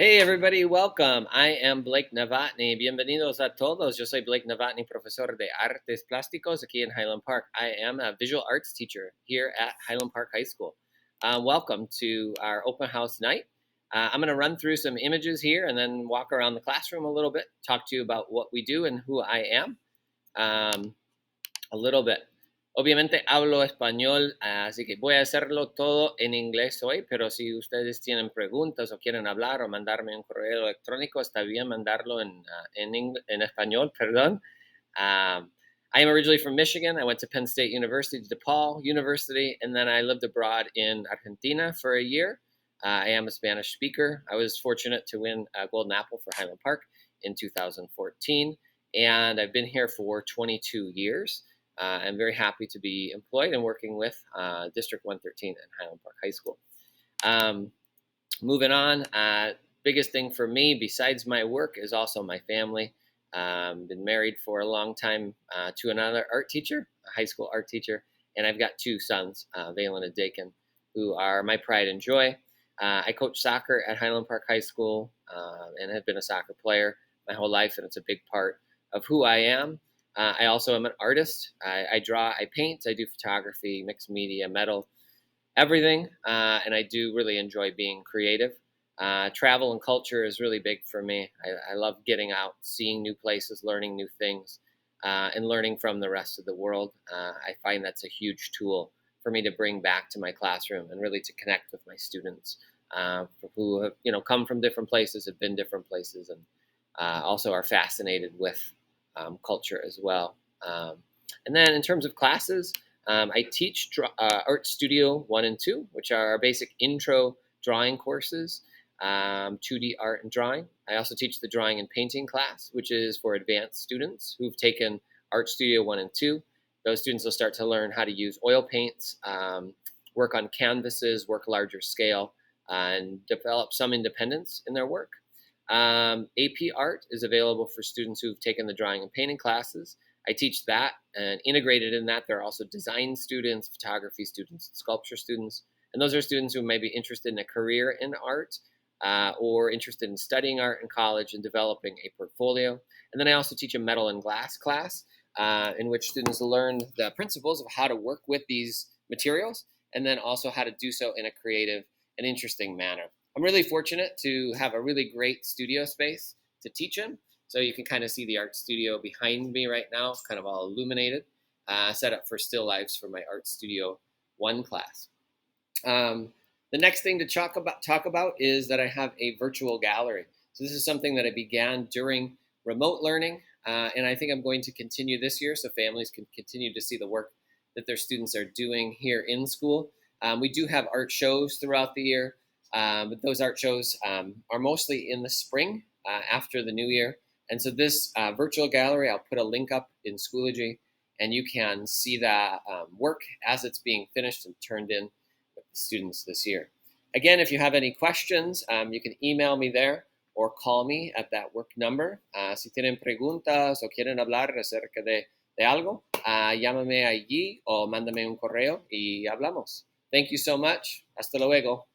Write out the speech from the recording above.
Hey everybody, welcome. I am Blake Novotny. Bienvenidos a todos. Yo soy Blake Novotny, profesor de artes plásticos aquí in Highland Park. I am a visual arts teacher here at Highland Park High School. Welcome to our open house night. I'm going to run through some images here and then walk around the classroom a little bit, talk to you about what we do and who I am a little bit. Obviamente hablo español, así que voy a hacerlo todo en inglés hoy, pero si ustedes tienen preguntas o quieren hablar o mandarme un correo electrónico, está bien mandarlo en español, perdón. I am originally from Michigan. I went to Penn State University, DePaul University, and then I lived abroad in Argentina for a year. I am a Spanish speaker. I was fortunate to win a Golden Apple for Highland Park in 2014, and I've been here for 22 years. I'm very happy to be employed and working with District 113 at Highland Park High School. Moving on, biggest thing for me besides my work is also my family. Been married for a long time to another art teacher, a high school art teacher, and I've got two sons, Valen and Dakin, who are my pride and joy. I coach soccer at Highland Park High School and have been a soccer player my whole life, and it's a big part of who I am. I also am an artist. I draw, I paint, I do photography, mixed media, metal, everything, and I do really enjoy being creative. Travel and culture is really big for me. I love getting out, seeing new places, learning new things, and learning from the rest of the world. I find that's a huge tool for me to bring back to my classroom and really to connect with my students who have, come from different places, have been different places, and also are fascinated with culture as well. And then in terms of classes, I teach Art Studio 1 and 2, which are our basic intro drawing courses, 2D art and drawing. I also teach the drawing and painting class, which is for advanced students who've taken Art Studio 1 and 2. Those students will start to learn how to use oil paints, work on canvases, work larger scale, and develop some independence in their work. AP Art is available for students who've taken the drawing and painting classes. I teach that, and integrated in that, there are also design students, photography students, sculpture students, and those are students who may be interested in a career in art or interested in studying art in college and developing a portfolio. And then I also teach a metal and glass class in which students learn the principles of how to work with these materials and then also how to do so in a creative and interesting manner. I'm really fortunate to have a really great studio space to teach in. So you can kind of see the art studio behind me right now, kind of all illuminated, set up for still lifes for my Art Studio 1 class. The next thing to talk about is that I have a virtual gallery. So this is something that I began during remote learning, and I think I'm going to continue this year so families can continue to see the work that their students are doing here in school. We do have art shows throughout the year. But those art shows are mostly in the spring after the new year. And so this virtual gallery, I'll put a link up in Schoology, and you can see that work as it's being finished and turned in with the students this year. Again, if you have any questions, you can email me there or call me at that work number. Si tienen preguntas o quieren hablar acerca de algo, llámame allí o mándame un correo y hablamos. Thank you so much. Hasta luego.